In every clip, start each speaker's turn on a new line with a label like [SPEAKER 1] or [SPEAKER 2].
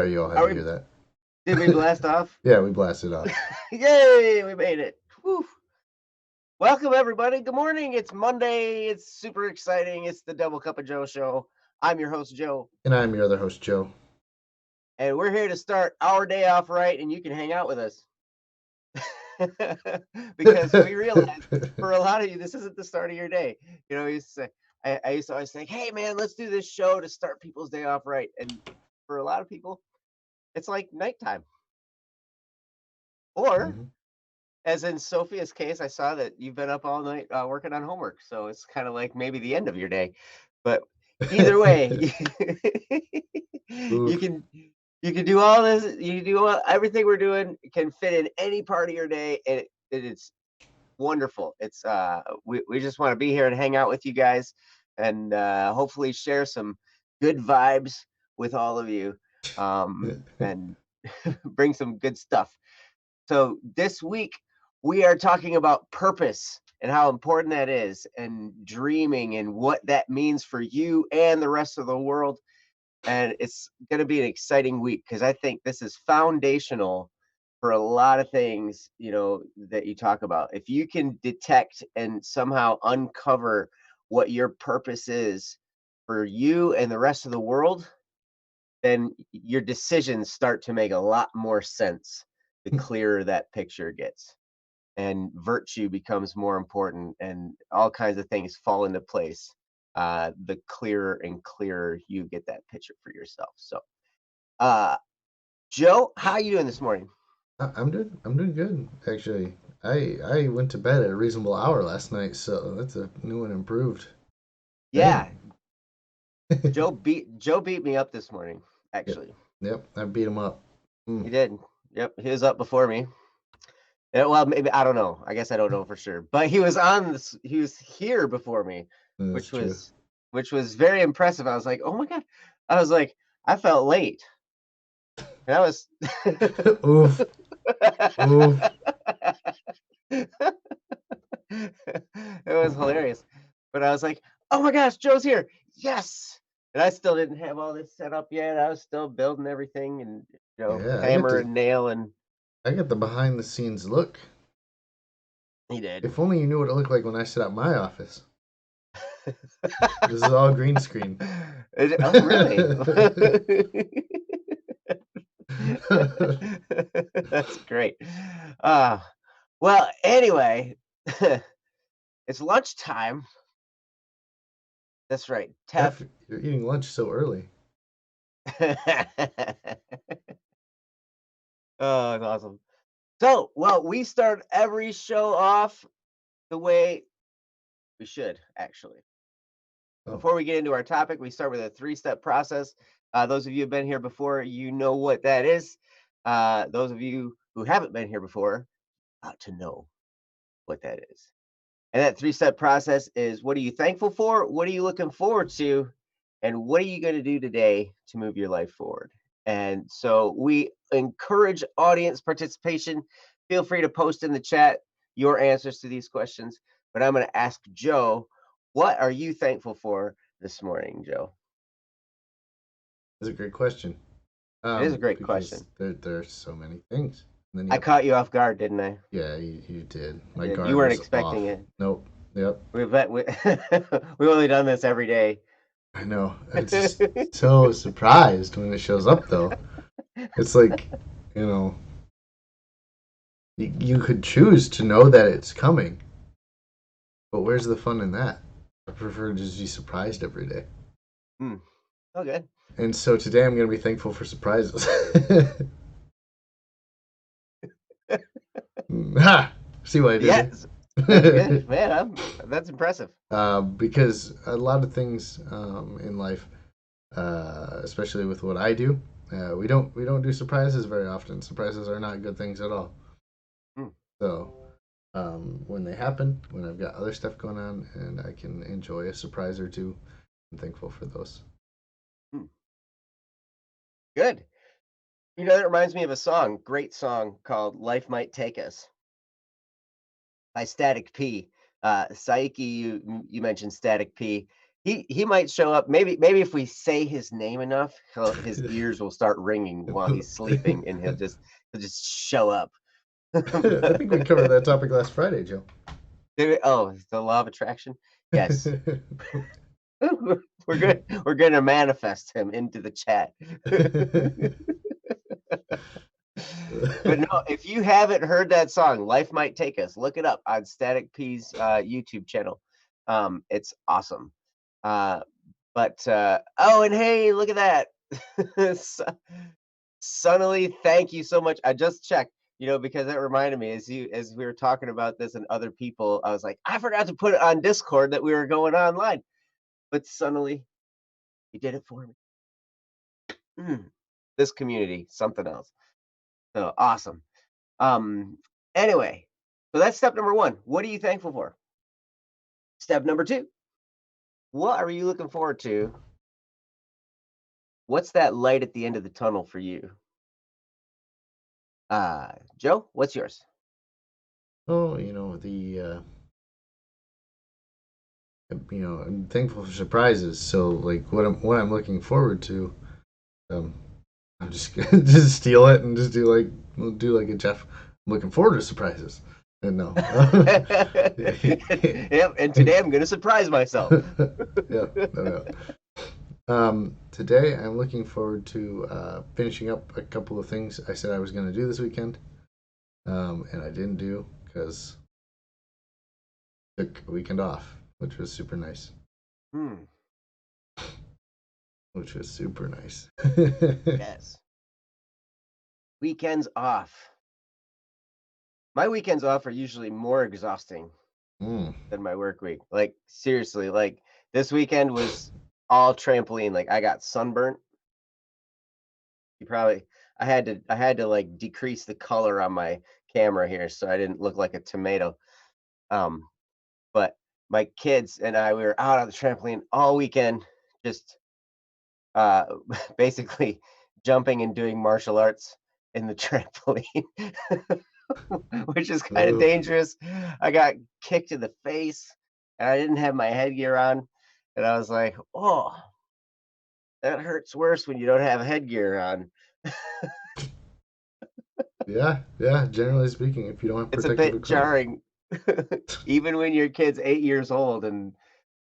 [SPEAKER 1] Sorry you all had
[SPEAKER 2] Are
[SPEAKER 1] to
[SPEAKER 2] we?
[SPEAKER 1] hear that.
[SPEAKER 2] Did we blast off?
[SPEAKER 1] Yeah, we blasted off.
[SPEAKER 2] Yay! We made it. Whew. Welcome everybody. Good morning. It's Monday. It's super exciting. It's the Double Cup of Joe show. I'm your host Joe,
[SPEAKER 1] And I'm your other host, Joe.
[SPEAKER 2] and we're here to start our day off right. And you can hang out with us because we realize for a lot of you, this isn't the start of your day. You know, I used to always think, "Hey man, let's do this show to start people's day off right." And for a lot of people, it's like nighttime, or
[SPEAKER 1] Mhm.
[SPEAKER 2] as in Sophia's case, I saw that you've been up all night working on homework, so it's kind of like maybe the end of your day. But either way, you
[SPEAKER 1] Oof.
[SPEAKER 2] can you can do all this. You can do everything we're doing can fit in any part of your day, and it's wonderful. It's we just want to be here and hang out with you guys, and hopefully share some good vibes with all of you, and bring some good stuff. So this week we are talking about purpose and how important that is, and dreaming and what that means for you and the rest of the world. And it's going to be an exciting week because I think this is foundational for a lot of things, that you talk about. If you can detect and somehow uncover what your purpose is for you and the rest of the world, then your decisions start to make a lot more sense the clearer that picture gets, and virtue becomes more important, and all kinds of things fall into place the clearer and clearer you get that picture for yourself. So uh Joe, how you doing this morning?
[SPEAKER 1] I'm doing good, actually. I went to bed at a reasonable hour last night, so that's a new and improved thing.
[SPEAKER 2] Yeah, Joe beat me up this morning,
[SPEAKER 1] Yep.
[SPEAKER 2] actually.
[SPEAKER 1] Yep, I beat him up. Mm,
[SPEAKER 2] He did. Yep, he was up before me. Yeah, well, maybe I don't know. I guess I don't know for sure, but he was on this. He was here before me,
[SPEAKER 1] that's
[SPEAKER 2] which
[SPEAKER 1] true.
[SPEAKER 2] was which was very impressive. I was like, oh my god. I was like, I felt late. And I was.
[SPEAKER 1] Oof. Oof.
[SPEAKER 2] It was hilarious, but I was like, oh my gosh, Joe's here. Yes. And I still didn't have all this set up yet. I was still building everything, and
[SPEAKER 1] Yeah,
[SPEAKER 2] hammer and nail, and
[SPEAKER 1] I get the behind the scenes look.
[SPEAKER 2] he did.
[SPEAKER 1] If only you knew what it looked like when I set up my office. This is all green screen.
[SPEAKER 2] Oh, really? That's great. Uh, well, anyway, it's lunchtime. That's right. Tef.
[SPEAKER 1] You're eating lunch so early.
[SPEAKER 2] Oh, it's awesome. So, well, we start every show off the way we should, actually.
[SPEAKER 1] Oh,
[SPEAKER 2] Before we get into our topic, we start with a three-step process. Those of you who've been here before, you know what that is. Those of you who haven't been here before, to know what that is. And that three-step process is: what are you thankful for? What are you looking forward to? And what are you going to do today to move your life forward? And so we encourage audience participation. Feel free to post in the chat your answers to these questions. But I'm going to ask Joe, what are you thankful for this morning, Joe?
[SPEAKER 1] that's a great question.
[SPEAKER 2] It is a great
[SPEAKER 1] Because
[SPEAKER 2] question.
[SPEAKER 1] there's so many things. And then you
[SPEAKER 2] I
[SPEAKER 1] have,
[SPEAKER 2] caught you off guard, didn't I?
[SPEAKER 1] yeah, you did.
[SPEAKER 2] I
[SPEAKER 1] My
[SPEAKER 2] did. You
[SPEAKER 1] guard
[SPEAKER 2] weren't
[SPEAKER 1] was
[SPEAKER 2] expecting
[SPEAKER 1] off.
[SPEAKER 2] it.
[SPEAKER 1] Nope. Yep.
[SPEAKER 2] We've only done this every day.
[SPEAKER 1] I know. I'm just so surprised when it shows up, though. It's like, you know, you could choose to know that it's coming, but where's the fun in that? I prefer to just be surprised every day.
[SPEAKER 2] Hmm. Okay.
[SPEAKER 1] And so today I'm going to be thankful for surprises. Ha! See what I did
[SPEAKER 2] Yes, that's
[SPEAKER 1] there?
[SPEAKER 2] good, man. That's impressive.
[SPEAKER 1] Because a lot of things in life, especially with what I do, we don't do surprises very often. Surprises are not good things at all.
[SPEAKER 2] Hmm.
[SPEAKER 1] So when they happen, when I've got other stuff going on, and I can enjoy a surprise or two, I'm thankful for those.
[SPEAKER 2] Hmm. Good. That reminds me of a song, great song called "Life Might Take Us" by Static P. Saiki, you mentioned Static P. He might show up. Maybe if we say his name enough, his ears will start ringing while he's sleeping, and he'll just show up.
[SPEAKER 1] I think we covered that topic last Friday, Joe.
[SPEAKER 2] Oh, the law of attraction. Yes, we're gonna manifest him into the chat. But no, if you haven't heard that song, "Life Might Take Us," look it up on Static P's YouTube channel. It's awesome. Uh, oh, and hey, look at that. Sunnily, thank you so much. I just checked, because that reminded me as we were talking about this and other people, I was like, I forgot to put it on Discord that we were going online. But Sunnily, you did it for me. This community, something else. So awesome. Um, anyway, so that's step number one. What are you thankful for? Step number two, what are you looking forward to? What's that light at the end of the tunnel for you? Joe, what's yours?
[SPEAKER 1] Oh, I'm thankful for surprises. So, like, what I'm looking forward to, um, I'm just gonna just steal it and just we'll do like a Jeff. I'm looking forward to surprises. And no.
[SPEAKER 2] Yep, and today I'm gonna surprise myself.
[SPEAKER 1] Yeah, no. Today I'm looking forward to finishing up a couple of things I said I was going to do this weekend, and I didn't do because I took a weekend off, which was super nice.
[SPEAKER 2] Hmm.
[SPEAKER 1] Which was super nice.
[SPEAKER 2] Yes. Weekends off. My weekends off are usually more exhausting
[SPEAKER 1] Mm.
[SPEAKER 2] than my work week. Like seriously, like this weekend was all trampoline. Like I got sunburnt. You probably I had to like decrease the color on my camera here so I didn't look like a tomato. Um, but my kids and I, we were out on the trampoline all weekend, just uh basically jumping and doing martial arts in the trampoline. Which is kind of
[SPEAKER 1] Oh,
[SPEAKER 2] dangerous. I got kicked in the face and I didn't have my headgear on. And I was like, oh, that hurts worse when you don't have headgear on.
[SPEAKER 1] yeah, yeah. Generally speaking, if you don't have
[SPEAKER 2] It's a
[SPEAKER 1] protective
[SPEAKER 2] bit
[SPEAKER 1] equipment.
[SPEAKER 2] jarring, even when your kid's 8 years old and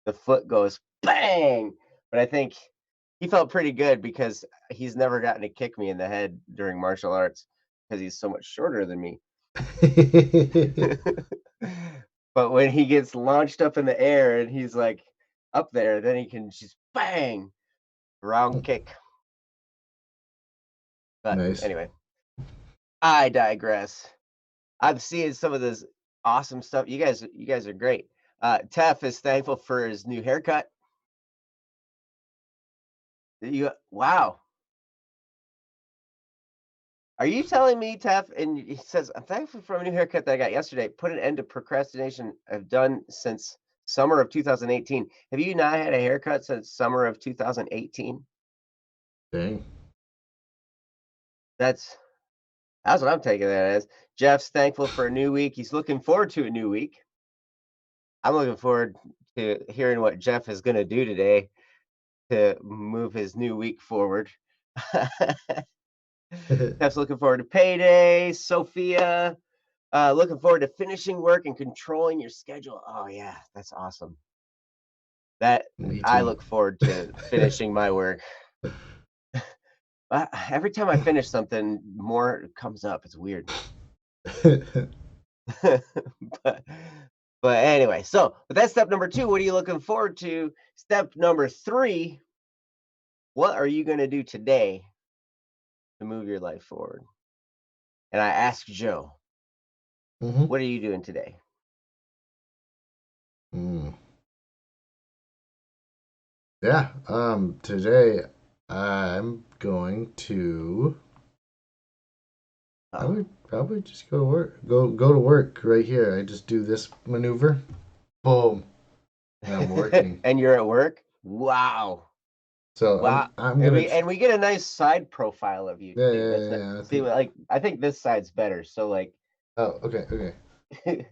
[SPEAKER 2] the foot goes bang. But I think he felt pretty good because he's never gotten to kick me in the head during martial arts because he's so much shorter than me. But when he gets launched up in the air and he's like up there, then he can just bang, round kick. But
[SPEAKER 1] Nice.
[SPEAKER 2] anyway, I digress. I'm seeing some of this awesome stuff. You guys are great. Tef is thankful for his new haircut. Wow. Are you telling me, Tef? And he says, I'm thankful for a new haircut that I got yesterday. Put an end to procrastination I've done since summer of 2018. Have you not had a haircut since summer of 2018?
[SPEAKER 1] Dang.
[SPEAKER 2] That's That's what I'm taking that as. Jeff's thankful for a new week. He's looking forward to a new week. I'm looking forward to hearing what Jeff is going to do today to move his new week forward. Jeff's looking forward to payday. Sophia, looking forward to finishing work and controlling your schedule. Oh yeah, that's awesome. That
[SPEAKER 1] Me
[SPEAKER 2] I
[SPEAKER 1] too.
[SPEAKER 2] look forward to finishing my work. Every time I finish something, more comes up. It's weird. but but anyway, but that's step number two. What are you looking forward to? Step number three, what are you going to do today to move your life forward? And I asked Joe,
[SPEAKER 1] Hmm.
[SPEAKER 2] what are you doing today?
[SPEAKER 1] Mm. Yeah. Today I'm going to I
[SPEAKER 2] Oh.
[SPEAKER 1] would probably just go to work. Go to work right here. I just do this maneuver. Boom. And I'm working.
[SPEAKER 2] And you're at work? Wow.
[SPEAKER 1] So
[SPEAKER 2] Wow.
[SPEAKER 1] I'm
[SPEAKER 2] And
[SPEAKER 1] gonna
[SPEAKER 2] we get a nice side profile of you
[SPEAKER 1] yeah,
[SPEAKER 2] too.
[SPEAKER 1] yeah,
[SPEAKER 2] That's
[SPEAKER 1] yeah,
[SPEAKER 2] not,
[SPEAKER 1] yeah. I
[SPEAKER 2] see,
[SPEAKER 1] think
[SPEAKER 2] like I think this side's better. So like
[SPEAKER 1] oh okay, okay.
[SPEAKER 2] so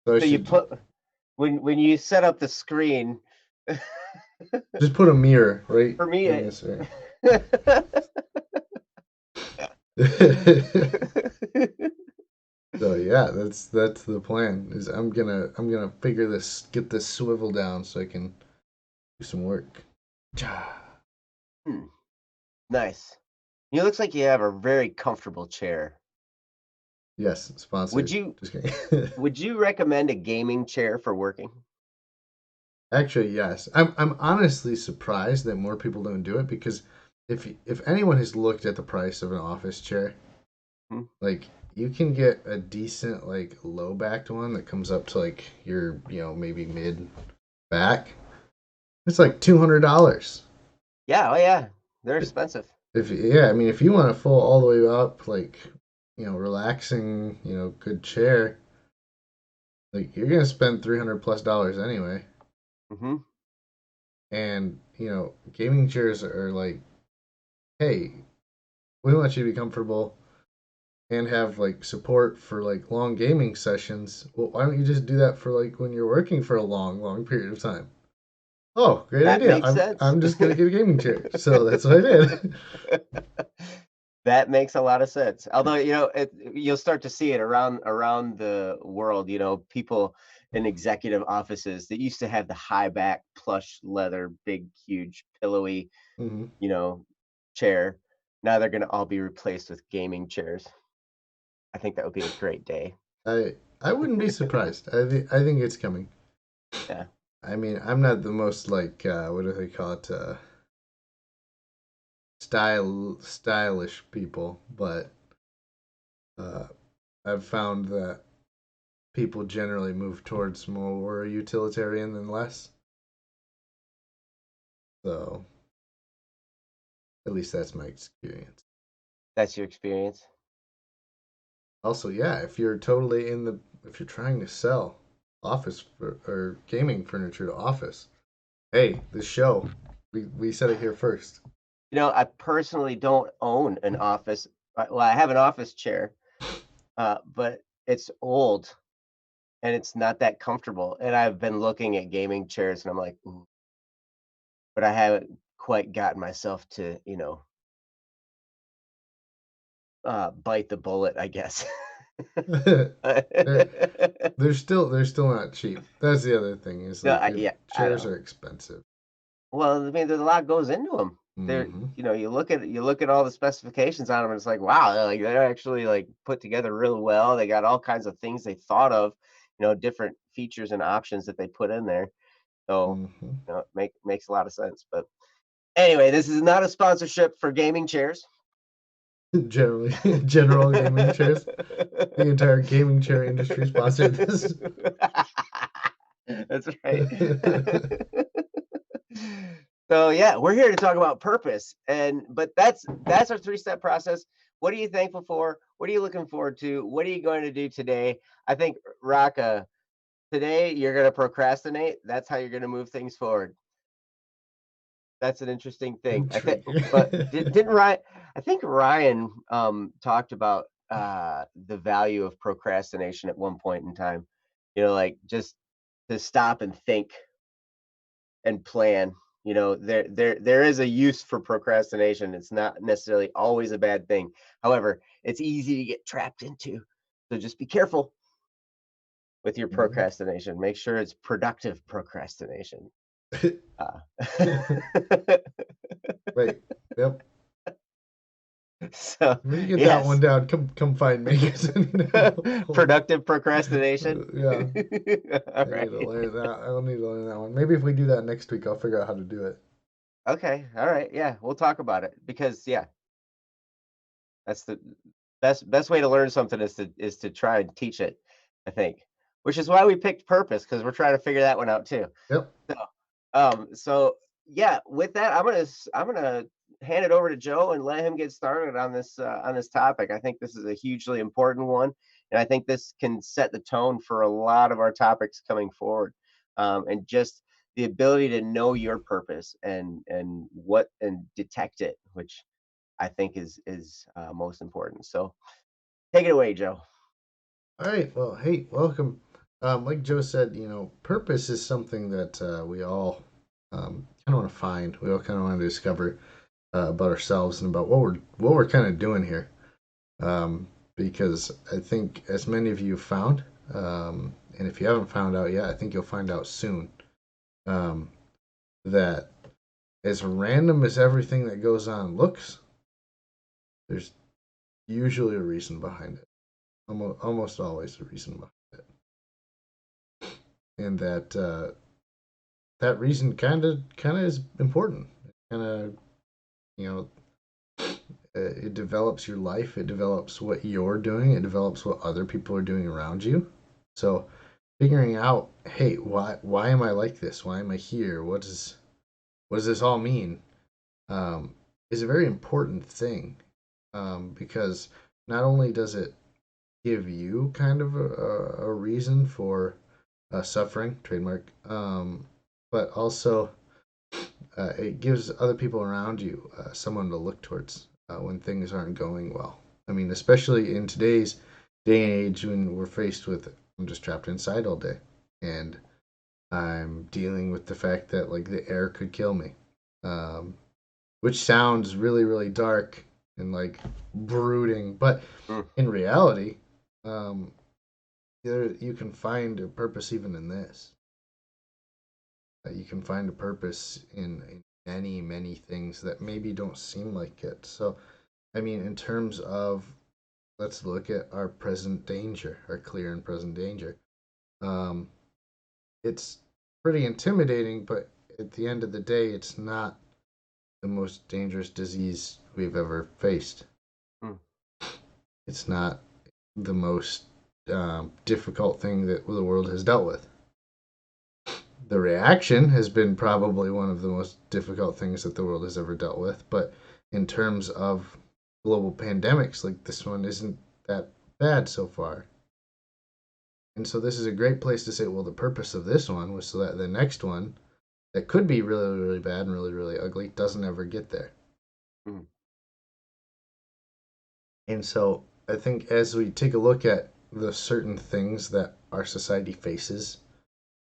[SPEAKER 1] So I
[SPEAKER 2] you
[SPEAKER 1] should
[SPEAKER 2] put when you set up the screen
[SPEAKER 1] Just put a mirror right
[SPEAKER 2] For me,
[SPEAKER 1] in this area. So yeah, that's the plan. Is I'm gonna figure this, get this swivel down so I can do some work.
[SPEAKER 2] Hmm, nice. You looks like you have a very comfortable chair.
[SPEAKER 1] Yes,
[SPEAKER 2] Would
[SPEAKER 1] sponsored.
[SPEAKER 2] you
[SPEAKER 1] Just kidding.
[SPEAKER 2] would you recommend a gaming chair for working?
[SPEAKER 1] Actually, yes. I'm honestly surprised that more people don't do it because if anyone has looked at the price of an office chair,
[SPEAKER 2] Hmm?
[SPEAKER 1] like you can get a decent like low backed one that comes up to like your maybe mid back. It's like $200.
[SPEAKER 2] Yeah, oh yeah, they're expensive.
[SPEAKER 1] If yeah, I mean if you want a full all the way up like relaxing good chair, like you're gonna spend $300 plus anyway.
[SPEAKER 2] Hmm.
[SPEAKER 1] And gaming chairs are like, hey, we want you to be comfortable and have like support for like long gaming sessions. Well, why don't you just do that for like when you're working for a long period of time? Oh, great
[SPEAKER 2] That
[SPEAKER 1] idea.
[SPEAKER 2] makes
[SPEAKER 1] I'm
[SPEAKER 2] sense.
[SPEAKER 1] I'm just gonna get a gaming chair. So that's what I did.
[SPEAKER 2] That makes a lot of sense. Although, you'll start to see it around the world, people in executive offices that used to have the high back plush leather, big, huge, pillowy,
[SPEAKER 1] Hmm.
[SPEAKER 2] you know, chair. Now they're gonna all be replaced with gaming chairs. I think that would be a great day.
[SPEAKER 1] I wouldn't be surprised. I think it's coming.
[SPEAKER 2] Yeah.
[SPEAKER 1] I mean, I'm not the most like what do they call it? Stylish people, but uh, I've found that people generally move towards more utilitarian than less. So at least that's my experience.
[SPEAKER 2] That's your experience?
[SPEAKER 1] Also, yeah, if you're trying to sell or gaming furniture to office, hey, this show, we said it here first.
[SPEAKER 2] I personally don't own an office. Well, I have an office chair, but it's old and it's not that comfortable. And I've been looking at gaming chairs and I'm like, "Ooh," but I haven't quite gotten myself to, bite the bullet, I guess.
[SPEAKER 1] they're they're still not cheap. That's the other thing is
[SPEAKER 2] No,
[SPEAKER 1] like
[SPEAKER 2] yeah, I
[SPEAKER 1] chairs
[SPEAKER 2] know.
[SPEAKER 1] are expensive.
[SPEAKER 2] Well, I mean, there's a lot goes into them. There,
[SPEAKER 1] Hmm.
[SPEAKER 2] you look at all the specifications on them, and it's like, wow, they're actually like put together really well. They got all kinds of things they thought of, different features and options that they put in there. So,
[SPEAKER 1] Hmm.
[SPEAKER 2] makes a lot of sense. But anyway, this is not a sponsorship for gaming chairs.
[SPEAKER 1] Generally, general gaming chairs. The entire gaming chair industry sponsored this.
[SPEAKER 2] That's right. So yeah, we're here to talk about purpose, but that's our three-step process. What are you thankful for? What are you looking forward to? What are you going to do today? I think Raka, today you're going to procrastinate. That's how you're going to move things forward. That's an interesting thing. I think,
[SPEAKER 1] Intriguing.
[SPEAKER 2] but didn't Ryan? I think Ryan talked about the value of procrastination at one point in time. Like just to stop and think and plan. There is a use for procrastination. It's not necessarily always a bad thing. However, it's easy to get trapped into. So just be careful with your
[SPEAKER 1] Mhm.
[SPEAKER 2] procrastination. Make sure it's productive procrastination. Uh,
[SPEAKER 1] Right. Yep.
[SPEAKER 2] so
[SPEAKER 1] When you get that one
[SPEAKER 2] yes,
[SPEAKER 1] down, come find me. 'Cause I need to
[SPEAKER 2] productive procrastination.
[SPEAKER 1] yeah,
[SPEAKER 2] All
[SPEAKER 1] I need to
[SPEAKER 2] right.
[SPEAKER 1] learn that. I'll need to learn that one. Maybe if we do that next week, I'll figure out how to do it.
[SPEAKER 2] Okay. All right. Yeah, we'll talk about it because yeah, that's the best way to learn something is to try and teach it, I think. Which is why we picked purpose because we're trying to figure that one out too.
[SPEAKER 1] Yep.
[SPEAKER 2] So, so yeah, with that, I'm gonna hand it over to Joe and let him get started on this topic. I think this is a hugely important one, and I think this can set the tone for a lot of our topics coming forward. And just the ability to know your purpose and detect it, which I think is most important. So take it away, Joe.
[SPEAKER 1] All right. Well, hey, welcome. Like Joe said, purpose is something that we all kind of want to find. We all kind of want to discover about ourselves and about what we're kind of doing here. Because I think as many of you have found, and if you haven't found out yet, I think you'll find out soon. Um, that as random as everything that goes on looks, there's usually a reason behind it. Almost always a reason behind it, and that reason kind of is important. Kind of, you know, it develops your life. It develops what you're doing. It develops what other people are doing around you. So figuring out, hey, why am I like this? Why am I here? What does this all mean? Um, is a very important thing, because not only does it give you kind of a reason for suffering, trademark, but also it gives other people around you someone to look towards when things aren't going well. I mean, especially in today's day and age when we're faced with, I'm just trapped inside all day, and I'm dealing with the fact that like the air could kill me, um, which sounds really, really dark and like brooding, but
[SPEAKER 2] Mm.
[SPEAKER 1] in reality, um, you can find a purpose even in this. You can find a purpose in many, many things that maybe don't seem like it. So, I mean, in terms of, let's look at our present danger, our clear and present danger. Um, it's pretty intimidating, but at the end of the day, it's not the most dangerous disease we've ever faced.
[SPEAKER 2] Mm.
[SPEAKER 1] It's not the most difficult thing that the world has dealt with. The reaction has been probably one of the most difficult things that the world has ever dealt with. But in terms of global pandemics, like this one isn't that bad so far. And so this is a great place to say, well, the purpose of this one was so that the next one that could be really, really bad and really, really ugly doesn't ever get there.
[SPEAKER 2] Mm.
[SPEAKER 1] And so I think as we take a look at the certain things that our society faces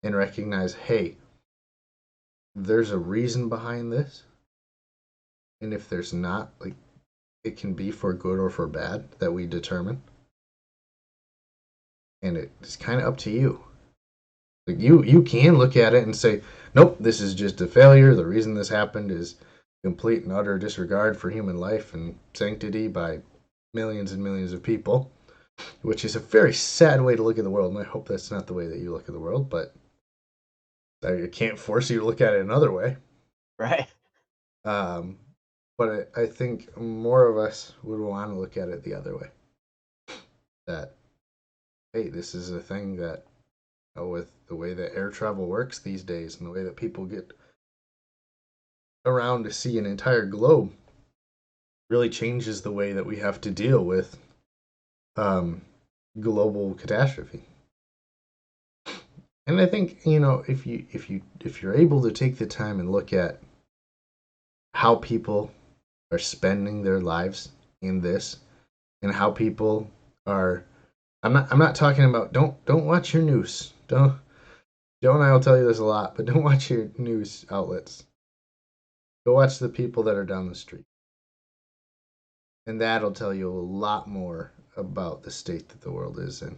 [SPEAKER 1] and recognize, hey, there's a reason behind this. And if there's not, like, it can be for good or for bad that we determine. And it's kind of up to you. Like you can look at it and say, nope, this is just a failure. The reason this happened is complete and utter disregard for human life and sanctity by millions and millions of people, which is a very sad way to look at the world. And I hope that's not the way that you look at the world, but I can't force you to look at it another way.
[SPEAKER 2] Right.
[SPEAKER 1] Um, but I think more of us would want to look at it the other way. That, hey, this is a thing that, with the way that air travel works these days and the way that people get around to see an entire globe, really changes the way that we have to deal with um, global catastrophe. And I think, if you're able to take the time and look at how people are spending their lives in this, and how people are, I'm not talking about, don't watch your news. Don't Joe and I will tell you this a lot, but don't watch your news outlets. Go watch the people that are down the street. And that'll tell you a lot more about the state that the world is in.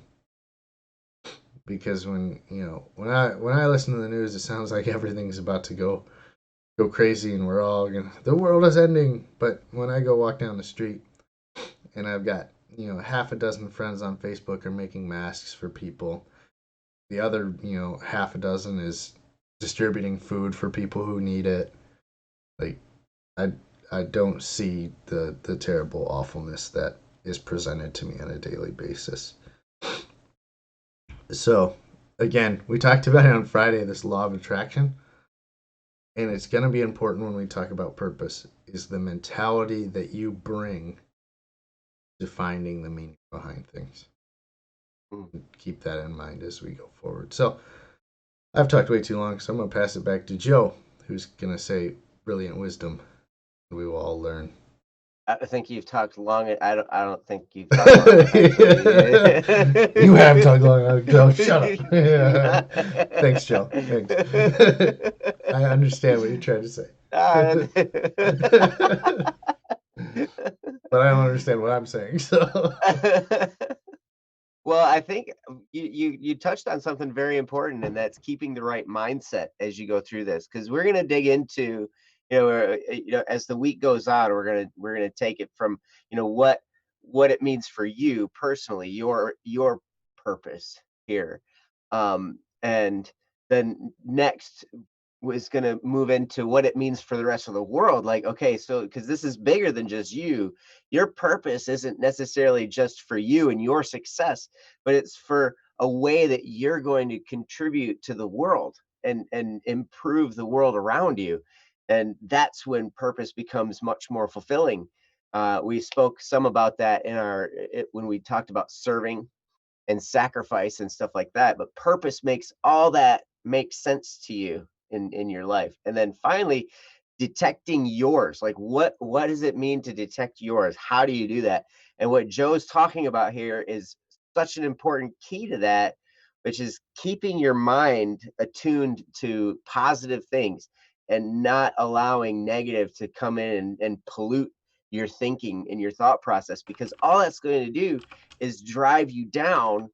[SPEAKER 1] Because when I listen to the news, it sounds like everything's about to go crazy and we're all gonna, the world is ending. But when I go walk down the street and I've got half a dozen friends on Facebook are making masks for people, the other half a dozen is distributing food for people who need it. Like, I I don't see the terrible awfulness that is presented to me on a daily basis. So, again, we talked about it on Friday, this law of attraction, and it's going to be important when we talk about purpose is the mentality that you bring to finding the meaning behind things.
[SPEAKER 2] Mm.
[SPEAKER 1] Keep that in mind as we go forward. So, I've talked way too long, so I'm going to pass it back to Joe, who's going to say brilliant wisdom we will all learn.
[SPEAKER 2] I think you've talked long. I don't think you've talked long enough, actually.
[SPEAKER 1] You have talked long enough. Joe, shut up. Yeah. Thanks, Joe. Thanks. I understand what you're trying to say.
[SPEAKER 2] Ah,
[SPEAKER 1] But I don't understand what I'm saying. So
[SPEAKER 2] Well, I think you touched on something very important, and that's keeping the right mindset as you go through this, because we're going to dig into, as the week goes on, we're gonna take it from, what it means for you personally, your purpose here, and then next was going to move into what it means for the rest of the world. Like, okay, so because this is bigger than just you, your purpose isn't necessarily just for you and your success, but it's for a way that you're going to contribute to the world and improve the world around you. And that's when purpose becomes much more fulfilling. We spoke some about that when we talked about serving and sacrifice and stuff like that, but purpose makes all that make sense to you in your life. And then finally, detecting yours. Like, what does it mean to detect yours? How do you do that? And what Joe's talking about here is such an important key to that, which is keeping your mind attuned to positive things and not allowing negative to come in and pollute your thinking and your thought process, because all that's going to do is drive you down,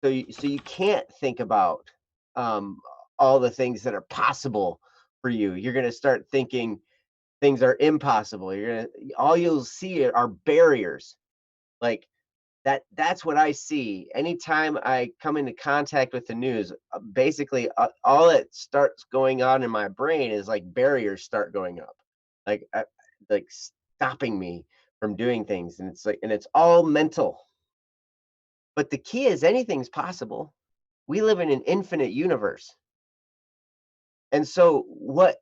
[SPEAKER 2] so you can't think about um, all the things that are possible for you. You're going to start thinking things are impossible. All you'll see are barriers. Like that's what I see anytime I come into contact with the news. Basically, all that starts going on in my brain is like barriers start going up, like like stopping me from doing things, and it's all mental. But the key is anything's possible. We live in an infinite universe. And so what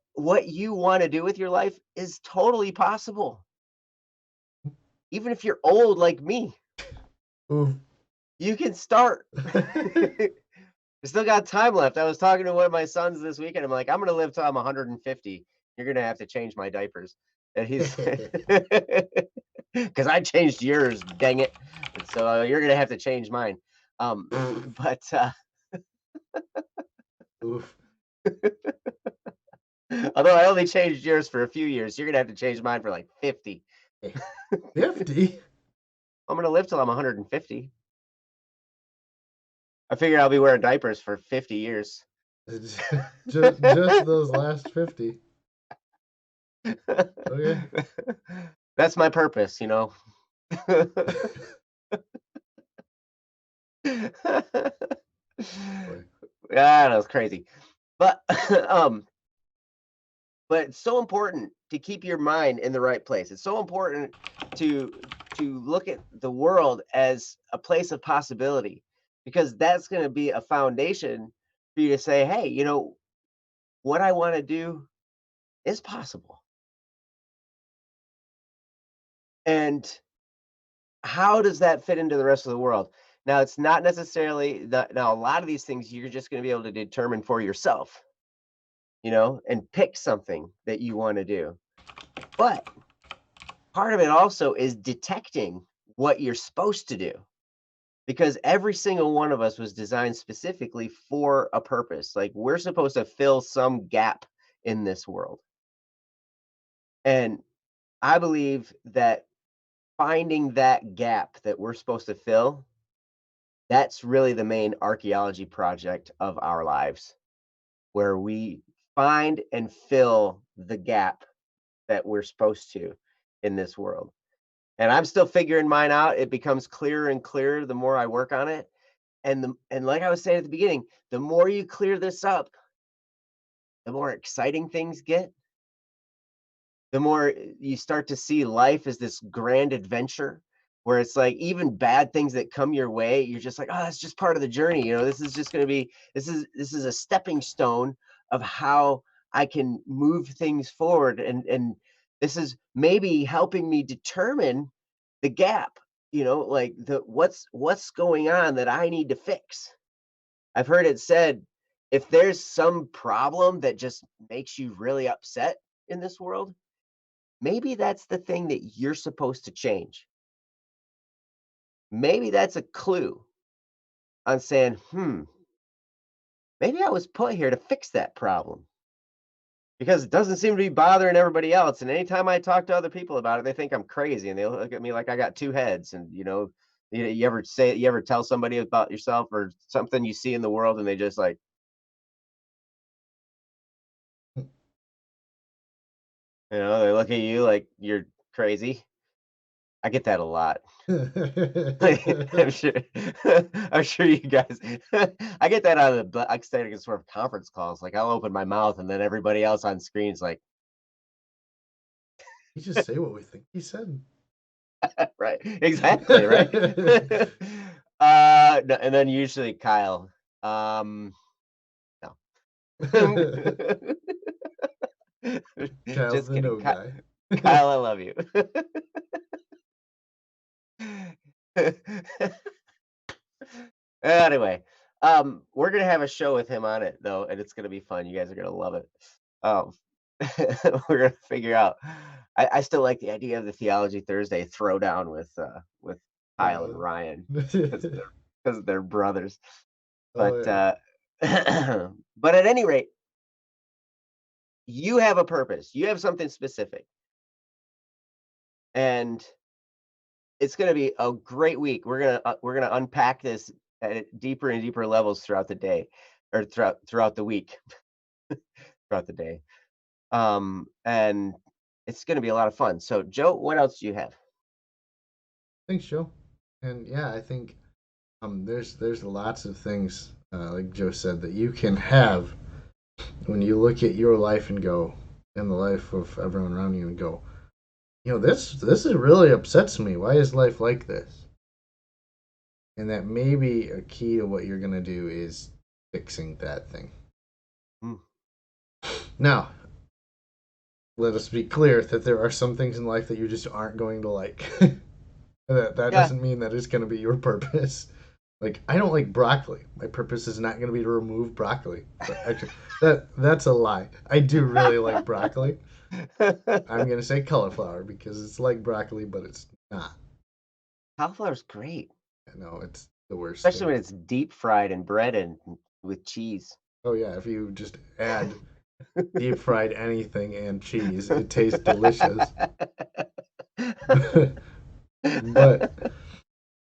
[SPEAKER 2] you want to do with your life is totally possible. Even if you're old like me,
[SPEAKER 1] oof.
[SPEAKER 2] you can start. I still got time left. I was talking to one of my sons this weekend. I'm like, I'm going to live till I'm 150. You're going to have to change my diapers. And he's because I changed yours, dang it. And so you're going to have to change mine. But
[SPEAKER 1] Oof.
[SPEAKER 2] although I only changed yours for a few years, you're gonna have to change mine for like 50.
[SPEAKER 1] 50.
[SPEAKER 2] I'm gonna live till I'm 150. I figure I'll be wearing diapers for 50 years.
[SPEAKER 1] Just those last 50. Okay.
[SPEAKER 2] That's my purpose,
[SPEAKER 1] Boy.
[SPEAKER 2] Yeah, that was crazy. But um, but it's so important to keep your mind in the right place. It's so important to look at the world as a place of possibility, because that's going to be a foundation for you to say, hey, what I want to do is possible. And how does that fit into the rest of the world? Now, it's not necessarily that. Now, a lot of these things you're just going to be able to determine for yourself, and pick something that you want to do. But part of it also is detecting what you're supposed to do, because every single one of us was designed specifically for a purpose. Like, we're supposed to fill some gap in this world. And I believe that finding that gap that we're supposed to fill, that's really the main archaeology project of our lives, where we find and fill the gap that we're supposed to in this world. And I'm still figuring mine out. It becomes clearer and clearer the more I work on it. And like I was saying at the beginning, the more you clear this up, the more exciting things get. The more you start to see life as this grand adventure, where it's like even bad things that come your way, you're just like, oh, that's just part of the journey. This is just going to be, this is a stepping stone of how I can move things forward. And this is maybe helping me determine the gap, like what's going on that I need to fix. I've heard it said, if there's some problem that just makes you really upset in this world, maybe that's the thing that you're supposed to change. Maybe that's a clue on saying, maybe I was put here to fix that problem because it doesn't seem to be bothering everybody else. And anytime I talk to other people about it, they think I'm crazy and they look at me like I got two heads. And you ever tell somebody about yourself or something you see in the world, and they just like, they look at you like you're crazy. I get that a lot. I'm sure I'm sure you guys I get that out of the extended sort of conference calls. Like I'll open my mouth and then everybody else on screen's like,
[SPEAKER 1] You just say what we think he said.
[SPEAKER 2] right, exactly, right. No, and then usually Kyle, no.
[SPEAKER 1] Kyle's
[SPEAKER 2] Just
[SPEAKER 1] the
[SPEAKER 2] kidding.
[SPEAKER 1] no guy.
[SPEAKER 2] Kyle, I love you. Anyway, we're gonna have a show with him on it though, and it's gonna be fun. You guys are gonna love it. Um, we're gonna figure out. I still like the idea of the Theology Thursday throwdown with Kyle and
[SPEAKER 1] Uh,
[SPEAKER 2] Ryan because they're brothers.
[SPEAKER 1] oh
[SPEAKER 2] But
[SPEAKER 1] yeah.
[SPEAKER 2] but at any rate, you have a purpose. You have something specific, and it's gonna be a great week. We're gonna unpack this at deeper and deeper levels throughout the day, or throughout the week, throughout the day. And it's gonna be a lot of fun. So, Joe, what else do you have?
[SPEAKER 1] Thanks, Joe. And yeah, I think there's lots of things like Joe said that you can have when you look at your life and go, and the life of everyone around you and go, this is really upsets me. Why is life like this? And that maybe a key to what you're gonna do is fixing that thing.
[SPEAKER 2] Mm,
[SPEAKER 1] Now, let us be clear that there are some things in life that you just aren't going to like. that
[SPEAKER 2] yeah.
[SPEAKER 1] doesn't mean that it's going to be your purpose. Like I don't like broccoli. My purpose is not going to be to remove broccoli. But actually, that's a lie. I do really like broccoli. I'm going to say cauliflower because it's like broccoli, but it's not.
[SPEAKER 2] Cauliflower's great,
[SPEAKER 1] I know it's the worst
[SPEAKER 2] especially
[SPEAKER 1] thing.
[SPEAKER 2] when it's deep fried and breaded with cheese.
[SPEAKER 1] Oh yeah, if you just add deep fried anything and cheese, it tastes delicious. But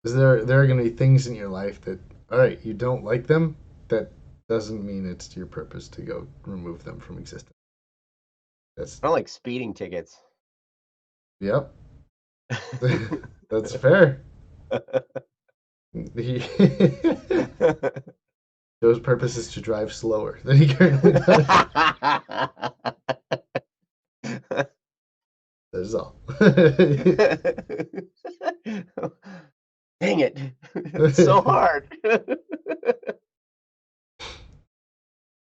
[SPEAKER 1] there are going to be things in your life that, all right, you don't like them. That doesn't mean it's your purpose to go remove them from existence. That's
[SPEAKER 2] I don't like speeding tickets.
[SPEAKER 1] yep. That's fair. Joe's purpose is to drive slower than he currently does. That's all.
[SPEAKER 2] Dang it. It's so hard.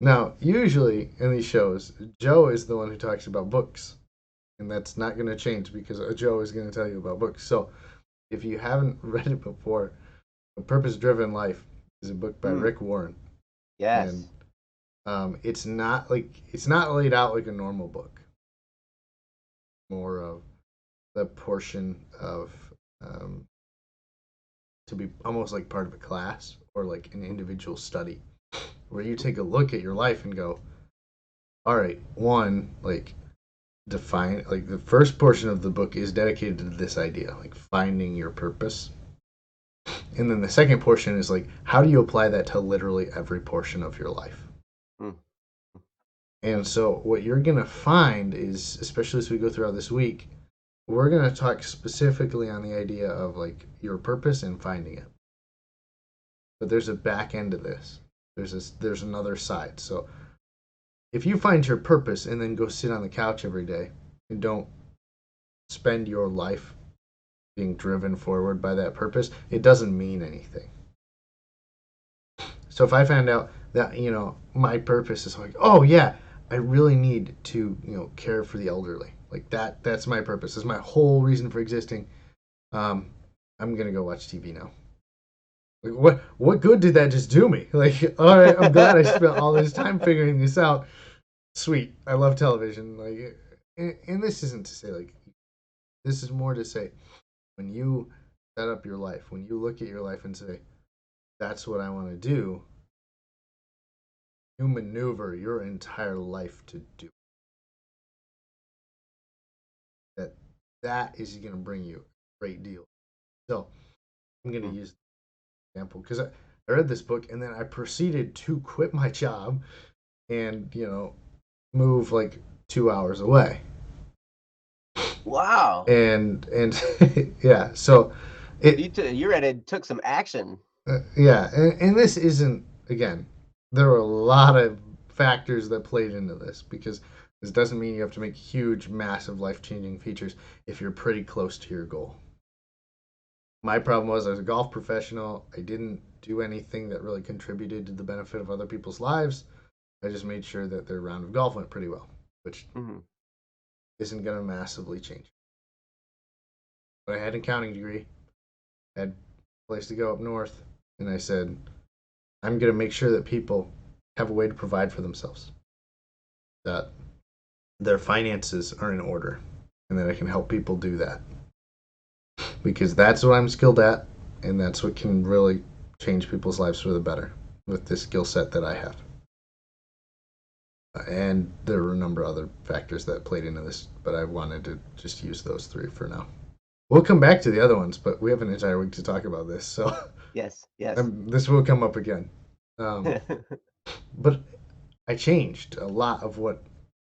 [SPEAKER 1] Now, usually in these shows, Joe is the one who talks about books, and that's not going to change because Joe is going to tell you about books. So, if you haven't read it before, A Purpose Driven Life is a book by
[SPEAKER 2] Hmm,
[SPEAKER 1] Rick Warren, and
[SPEAKER 2] yes.
[SPEAKER 1] it's not laid out like a normal book. More of the portion of um, to be almost like part of a class or like an individual study, where you take a look at your life and go, all right, one like define like the first portion of the book is dedicated to this idea, like finding your purpose. And then the second portion is like, how do you apply that to literally every portion of your life?
[SPEAKER 2] Hmm,
[SPEAKER 1] And so, what you're going to find is, especially as we go throughout this week, we're going to talk specifically on the idea of like your purpose and finding it. But there's a back end to this. There's another side. So, if you find your purpose and then go sit on the couch every day and don't spend your life being driven forward by that purpose, it doesn't mean anything. So if I find out that, my purpose is like, oh yeah, I really need to, care for the elderly. Like that's my purpose. That's my whole reason for existing. Um, I'm gonna go watch TV now. Like what good did that just do me? Like, all right, I'm glad I spent all this time figuring this out. Sweet. I love television. Like and this isn't to say like, this is more to say, when you set up your life, when you look at your life and say, that's what I want to do, you maneuver your entire life to do that. That is going to bring you a great deal. So I'm going to
[SPEAKER 2] Mm.
[SPEAKER 1] use the example because I read this book and then I proceeded to quit my job and, move like 2 hours away.
[SPEAKER 2] Wow.
[SPEAKER 1] And yeah, so it
[SPEAKER 2] You read it, took some action.
[SPEAKER 1] yeah, and this isn't, again, there are a lot of factors that played into this because this doesn't mean you have to make huge, massive, life changing features if you're pretty close to your goal. My problem was I was a golf professional. I didn't do anything that really contributed to the benefit of other people's lives. I just made sure that their round of golf went pretty well, which
[SPEAKER 2] Hmm.
[SPEAKER 1] isn't going to massively change. But I had an accounting degree, had a place to go up north, and I said, I'm going to make sure that people have a way to provide for themselves, that their finances are in order, and that I can help people do that. Because that's what I'm skilled at, and that's what can really change people's lives for the better with this skill set that I have. And there were a number of other factors that played into this, but I wanted to just use those three for now. We'll come back to the other ones, but we have an entire week to talk about this, so
[SPEAKER 2] Yes, yes.
[SPEAKER 1] this will come up again. Um, but I changed a lot of what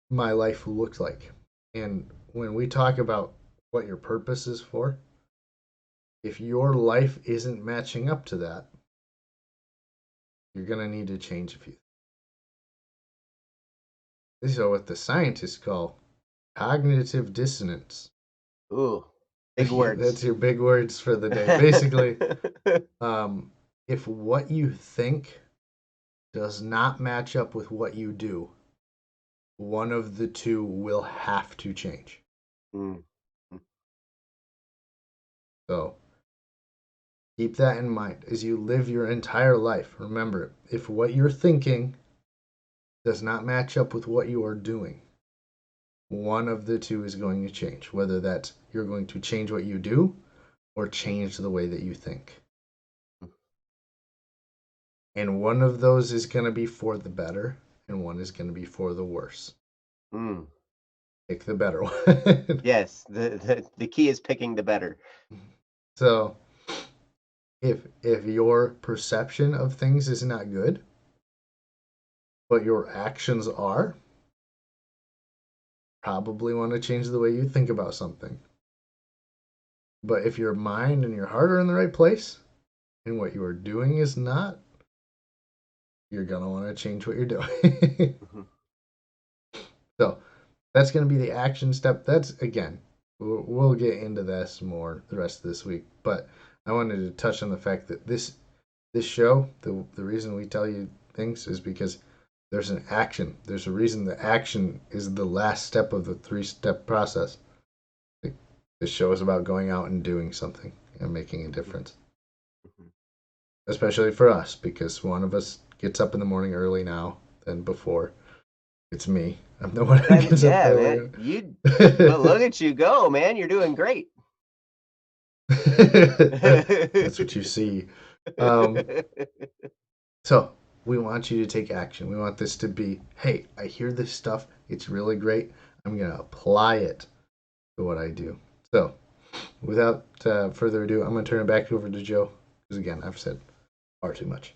[SPEAKER 1] my life looked like. And when we talk about what your purpose is for, if your life isn't matching up to that, you're going to need to change a few. This is what the scientists call cognitive dissonance.
[SPEAKER 2] Ooh, big words.
[SPEAKER 1] That's your big words for the day. Basically, um, if what you think does not match up with what you do, one of the two will have to change.
[SPEAKER 2] Mm.
[SPEAKER 1] So keep that in mind as you live your entire life. Remember, if what you're thinking does not match up with what you are doing, one of the two is going to change. Whether that's you're going to change what you do or change the way that you think. And one of those is going to be for the better, and one is going to be for the worse.
[SPEAKER 2] Mm.
[SPEAKER 1] Pick the better one.
[SPEAKER 2] Yes, the key is picking the better.
[SPEAKER 1] So, if your perception of things is not good, but your actions are, probably want to change the way you think about something. But if your mind and your heart are in the right place, and what you are doing is not, you're gonna want to change what you're doing.
[SPEAKER 2] Mhm.
[SPEAKER 1] So that's gonna be the action step. That's, again, we'll get into this more the rest of this week. But I wanted to touch on the fact that this show, the reason we tell you things is because there's an action. There's a reason the action is the last step of the 3-step process. This show is about going out and doing something and making a difference.
[SPEAKER 2] Mhm.
[SPEAKER 1] Especially for us, because one of us gets up in the morning early now than before. It's me. I'm the one who gets up
[SPEAKER 2] Yeah, man.
[SPEAKER 1] earlier.
[SPEAKER 2] But look at you go, man. You're doing great.
[SPEAKER 1] That's what you see. Um, so we want you to take action. We want this to be, hey, I hear this stuff. It's really great. I'm gonna apply it to what I do. So without further ado, I'm gonna turn it back over to Joe because, again, I've said far too much.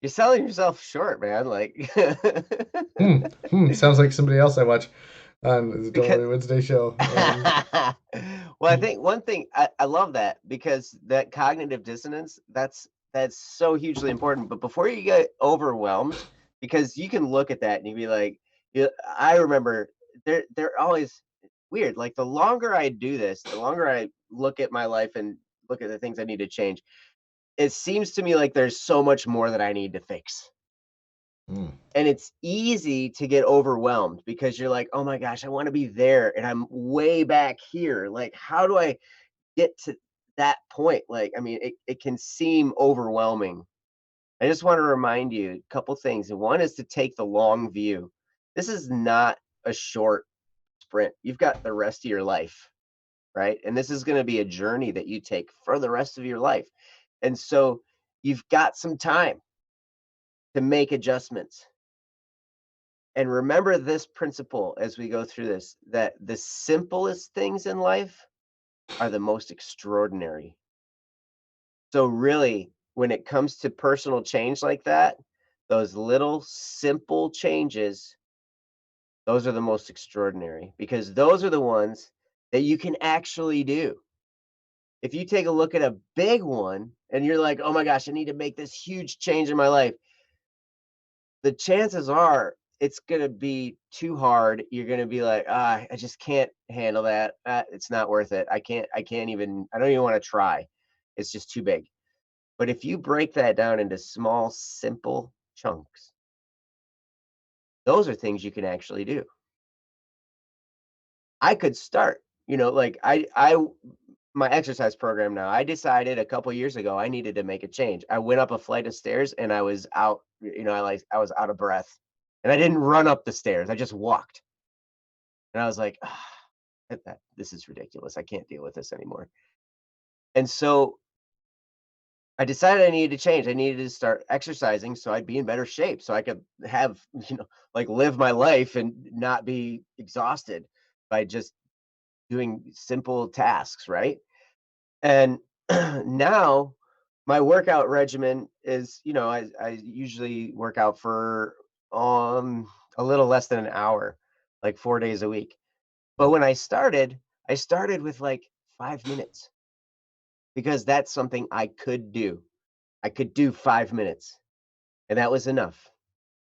[SPEAKER 2] You're selling yourself short, man. Like,
[SPEAKER 1] Sounds like somebody else I watch on the Don't
[SPEAKER 2] because
[SPEAKER 1] Worry Wednesday show.
[SPEAKER 2] well, I think one thing I love that because that cognitive dissonance, that's so hugely important. But before you get overwhelmed, because you can look at that and you be like, yeah, I remember they're always weird. Like the longer I do this, the longer I look at my life and look at the things I need to change, it seems to me like there's so much more that I need to fix.
[SPEAKER 1] Mm,
[SPEAKER 2] And it's easy to get overwhelmed because you're like, "Oh my gosh, I wanna be there, and I'm way back here. Like, how do I get to that point?" Like, I mean, it can seem overwhelming, I just want to remind you a couple things. And one is to take the long view. This is not a short sprint. You've got the rest of your life, right? And this is going to be a journey that you take for the rest of your life. And so you've got some time to make adjustments. And remember this principle as we go through this, that the simplest things in life are the most extraordinary. So really, when it comes to personal change like that, those little simple changes, those are the most extraordinary because those are the ones that you can actually do. If you take a look at a big one and you're like, "Oh my gosh, I need to make this huge change in my life," the chances are it's gonna be too hard. You're gonna be like, "Ah, I just can't handle that. It's not worth it. I don't even wanna try. It's just too big." But if you break that down into small, simple chunks, those are things you can actually do. I could start, like my exercise program now. I decided a couple years ago I needed to make a change. I went up a flight of stairs and I was out, I was out of breath. And I didn't run up the stairs. I just walked. And I was like, this is ridiculous. I can't deal with this anymore. And so I decided I needed to change. I needed to start exercising so I'd be in better shape, so I could have, like live my life and not be exhausted by just doing simple tasks, right? And now my workout regimen is, I usually work out for a little less than an hour, like 4 days a week. But when I started with like 5 minutes because that's something I could do. I could do 5 minutes, and that was enough.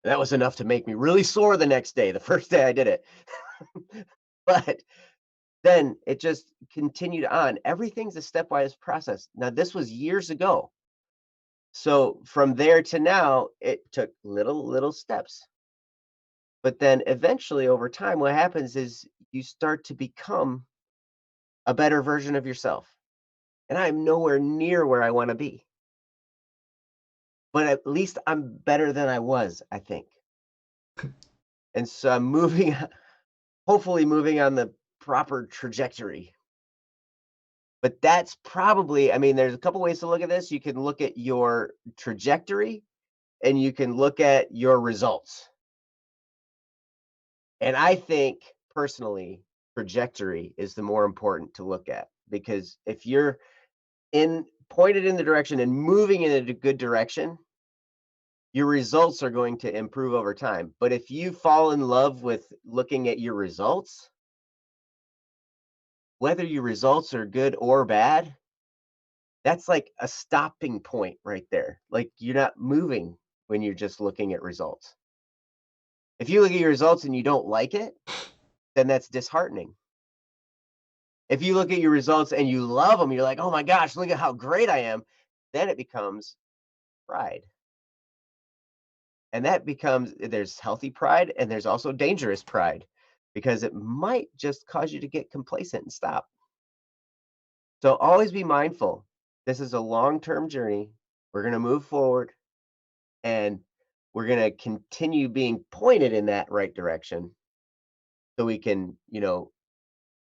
[SPEAKER 2] And that was enough to make me really sore the next day, the first day I did it. But then it just continued on. Everything's a stepwise process. Now, this was years ago. So from there to now, it took little steps. But then eventually over time, what happens is you start to become a better version of yourself. And I'm nowhere near where I want to be, but at least I'm better than I was, I think. And so I'm moving, hopefully moving on the proper trajectory. But that's probably, I mean, there's a couple ways to look at this. You can look at your trajectory and you can look at your results. And I think personally, trajectory is the more important to look at because if you're in pointed in the direction and moving in a good direction, your results are going to improve over time. But if you fall in love with looking at your results, whether your results are good or bad, that's like a stopping point right there. Like you're not moving when you're just looking at results. If you look at your results and you don't like it, then that's disheartening. If you look at your results and you love them, you're like, "Oh my gosh, look at how great I am." Then it becomes pride. And that becomes there's healthy pride and there's also dangerous pride because it might just cause you to get complacent and stop. So always be mindful. This is a long-term journey. We're going to move forward and we're going to continue being pointed in that right direction so we can,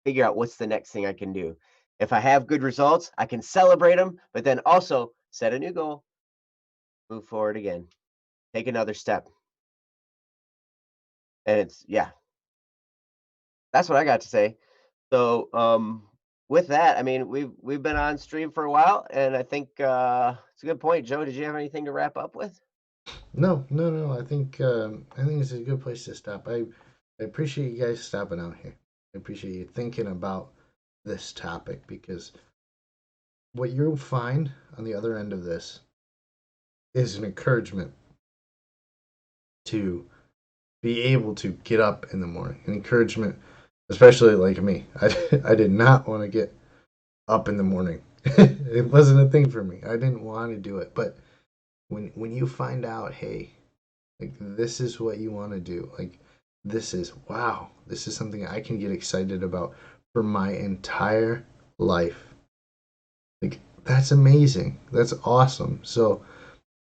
[SPEAKER 2] figure out what's the next thing I can do. If I have good results, I can celebrate them, but then also set a new goal, move forward again, take another step. And yeah, that's what I got to say. So, with that, I mean, we've been on stream for a while, and I think it's a good point. Joe, did you have anything to wrap up with?
[SPEAKER 1] No, no, no. I think it's a good place to stop. I appreciate you guys stopping out here. I appreciate you thinking about this topic because what you'll find on the other end of this is an encouragement to be able to get up in the morning. An encouragement, especially like me. I did not want to get up in the morning. It wasn't a thing for me. I didn't want to do it. But when you find out, hey, like this is what you want to do, like this is wow, this is something I can get excited about for my entire life. Like that's amazing. That's awesome. So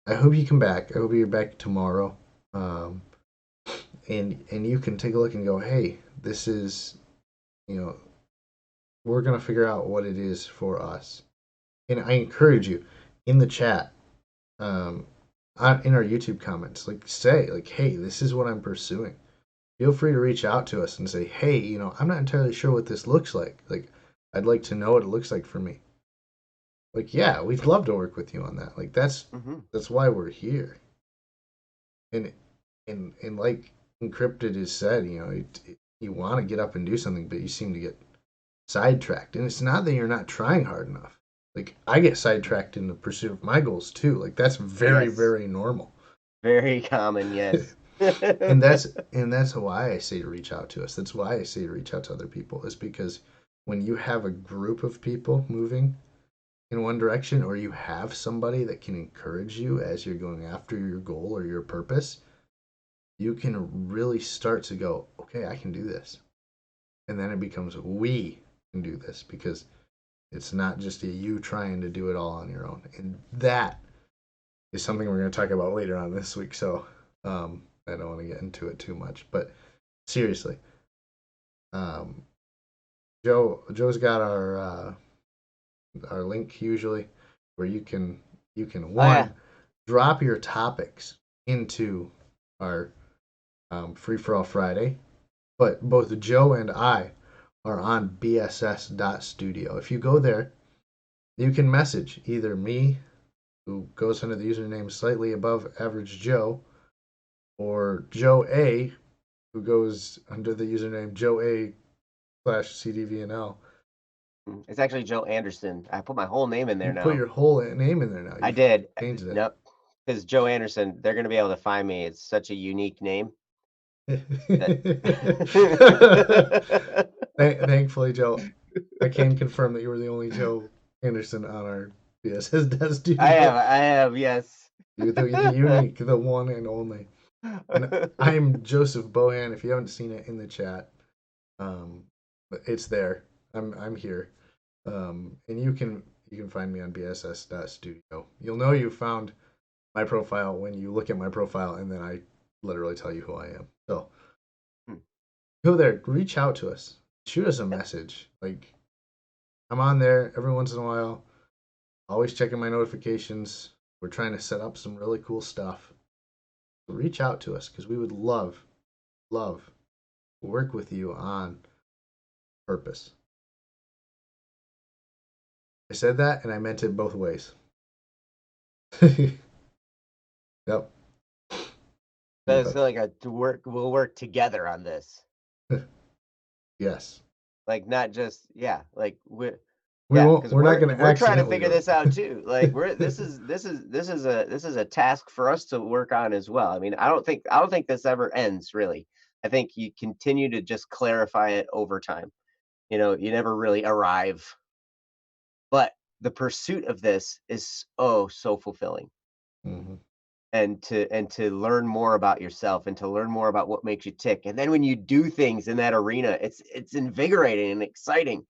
[SPEAKER 1] I hope you come back. I hope you're back tomorrow. Um, and you can take a look and go, hey, this is, you know, we're gonna figure out what it is for us. And I encourage you in the chat, um, in our YouTube comments, like say, like, hey, this is what I'm pursuing. Feel free to reach out to us and say, hey, I'm not entirely sure what this looks like. Like, I'd like to know what it looks like for me. Like, yeah, we'd love to work with you on that. Like, that's
[SPEAKER 2] Hmm.
[SPEAKER 1] that's why we're here. And and like Encrypted is said, you want to get up and do something, but you seem to get sidetracked. And it's not that you're not trying hard enough. Like, I get sidetracked in the pursuit of my goals too. Like, that's very,
[SPEAKER 2] Yes,
[SPEAKER 1] very normal.
[SPEAKER 2] very common. Yes.
[SPEAKER 1] and that's why I say to reach out to us. That's why I say to reach out to other people, is because when you have a group of people moving in one direction, or you have somebody that can encourage you as you're going after your goal or your purpose, you can really start to go, okay, I can do this. And then it becomes we can do this, because it's not just a you trying to do it all on your own. And that is something we're going to talk about later on this week. So I don't want to get into it too much, but seriously, um, Joe's got our link usually, where you can
[SPEAKER 2] Oh yeah.
[SPEAKER 1] one, drop your topics into our free for all Friday. But both Joe and I are on bss.studio. If you go there, you can message either me, who goes under the username slightly above average Joe, or Joe A, who goes under the username Joe A slash CDVNL.
[SPEAKER 2] It's actually Joe Anderson. I put my whole name in there
[SPEAKER 1] You put
[SPEAKER 2] now.
[SPEAKER 1] your whole name in there now.
[SPEAKER 2] I
[SPEAKER 1] You've
[SPEAKER 2] did.
[SPEAKER 1] changed it.
[SPEAKER 2] Nope. Because Joe Anderson, they're gonna be able to find me. It's such a unique name that
[SPEAKER 1] Thankfully, Joe, I can confirm that you were the only Joe Anderson on our BSS Dev Studio.
[SPEAKER 2] I have, yes.
[SPEAKER 1] You're the unique, the one and only. And I'm Joseph Bohan. If you haven't seen it in the chat, but it's there. I'm here, and you can find me on bss.studio. You'll know you found my profile when you look at my profile, and then I literally tell you who I am. So
[SPEAKER 2] Hmm.
[SPEAKER 1] go there, reach out to us, shoot us a message. Like, I'm on there every once in a while, always checking my notifications. We're trying to set up some really cool stuff. So reach out to us, because we would love to work with you on purpose. I said that and I meant it both ways. Yep.
[SPEAKER 2] So it's
[SPEAKER 1] But
[SPEAKER 2] like we'll work together on this.
[SPEAKER 1] yes.
[SPEAKER 2] Like not just yeah, like
[SPEAKER 1] We
[SPEAKER 2] yeah,
[SPEAKER 1] won't
[SPEAKER 2] because
[SPEAKER 1] we're not gonna
[SPEAKER 2] we're trying to
[SPEAKER 1] accidentally
[SPEAKER 2] figure
[SPEAKER 1] do
[SPEAKER 2] this out
[SPEAKER 1] it.
[SPEAKER 2] too. Like we're this is a task for us to work on as well. I mean, I don't think this ever ends really. I think you continue to just clarify it over time. You never really arrive, but the pursuit of this is oh so fulfilling.
[SPEAKER 1] Mhm.
[SPEAKER 2] And to learn more about yourself and to learn more about what makes you tick. And then when you do things in that arena, it's invigorating and exciting.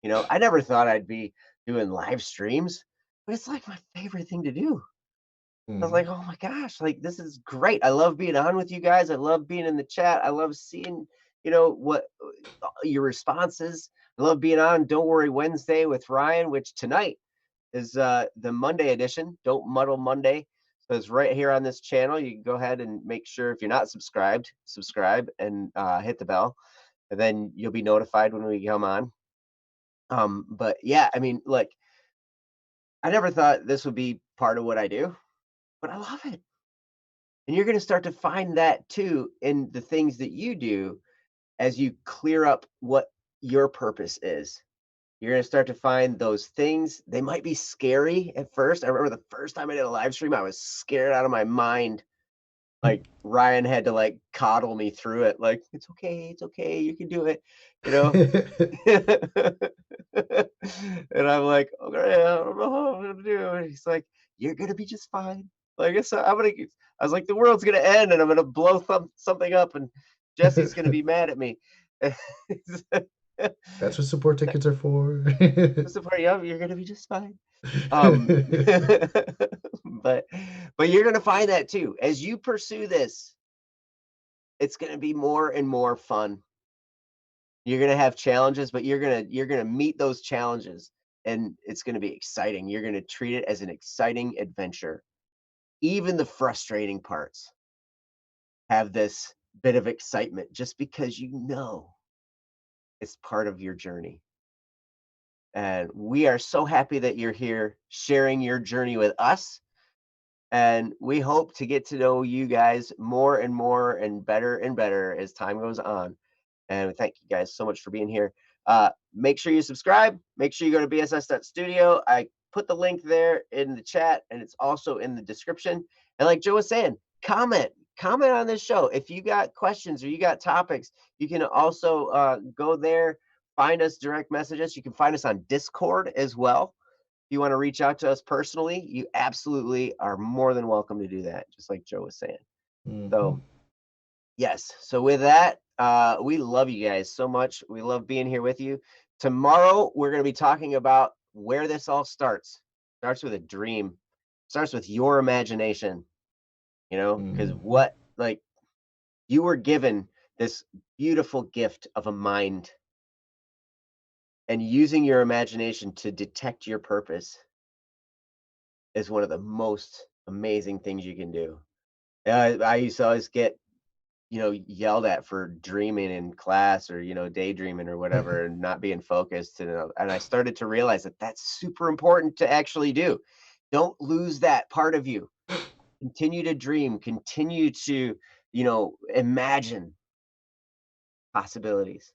[SPEAKER 2] I never thought I'd be doing live streams, but it's like my favorite thing to do. I was
[SPEAKER 1] Mhm.
[SPEAKER 2] like, oh my gosh, like this is great. I love being on with you guys. I love being in the chat. I love seeing, what your responses. I love being on Don't Worry Wednesday with Ryan, which tonight is the Monday edition. Don't Muddle Monday. So it's right here on this channel. You can go ahead and make sure if you're not subscribed, subscribe and hit the bell, and then you'll be notified when we come on. But yeah, I mean, like I never thought this would be part of what I do, but I love it. And you're going to start to find that too in the things that you do as you clear up what your purpose is. You're going to start to find those things. They might be scary at first. I remember the first time I did a live stream, I was scared out of my mind. Like Ryan had to like coddle me through it. Like, it's okay, you can do it, you know? And I'm like, okay, I don't know how I'm gonna do. And he's like, you're gonna be just fine. Like I was like, the world's gonna end and I'm gonna blow something up and Jesse's gonna be mad at me.
[SPEAKER 1] That's what support tickets are for.
[SPEAKER 2] Support you. You're gonna be just fine. Um, but you're gonna find that too as you pursue this. It's gonna be more and more fun. You're gonna have challenges, but you're gonna meet those challenges, and it's gonna be exciting. You're gonna treat it as an exciting adventure. Even the frustrating parts have this bit of excitement just because you know it's part of your journey. And we are so happy that you're here sharing your journey with us. And we hope to get to know you guys more and better as time goes on. And we thank you guys so much for being here. Make sure you subscribe. Make sure you go to bss.studio. I put the link there in the chat, and it's also in the description. And like Joe was saying, comment on this show. If you got questions or you got topics, you can also go there, find us, direct message us. You can find us on Discord as well. If you want to reach out to us personally, you absolutely are more than welcome to do that, just like Joe was saying.
[SPEAKER 1] Mhm.
[SPEAKER 2] So yes. So with that, we love you guys so much. We love being here with you. Tomorrow, we're going to be talking about where this all starts. Starts with a dream. Starts with your imagination. Because
[SPEAKER 1] Mhm.
[SPEAKER 2] you were given this beautiful gift of a mind, and using your imagination to detect your purpose is one of the most amazing things you can do. I used to always get yelled at for dreaming in class, or, daydreaming or whatever, and not being focused. And I started to realize that that's super important to actually do. Don't lose that part of you. Continue to dream, continue to, imagine possibilities.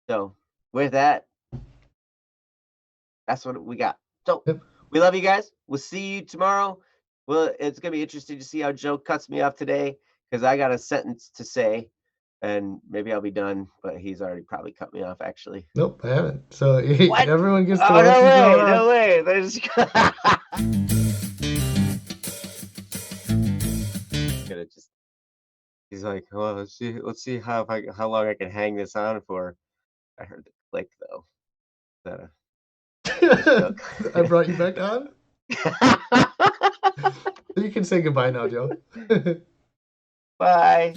[SPEAKER 2] So with that, that's what we got. So
[SPEAKER 1] Yep.
[SPEAKER 2] we love you guys. We'll see you tomorrow. Well, it's gonna be interesting to see how Joe cuts me off today, because I got a sentence to say, and maybe I'll be done, but he's already probably cut me off actually.
[SPEAKER 1] Nope, I haven't. So
[SPEAKER 2] What?
[SPEAKER 1] everyone gets to
[SPEAKER 2] Oh,
[SPEAKER 1] watch
[SPEAKER 2] no
[SPEAKER 1] you go
[SPEAKER 2] way, no
[SPEAKER 1] on.
[SPEAKER 2] way. There's gonna just he's like, well, let's see how long I can hang this on for. I heard the click though. Is that a joke?
[SPEAKER 1] I brought you back on. You can say goodbye now, Joe.
[SPEAKER 2] Bye.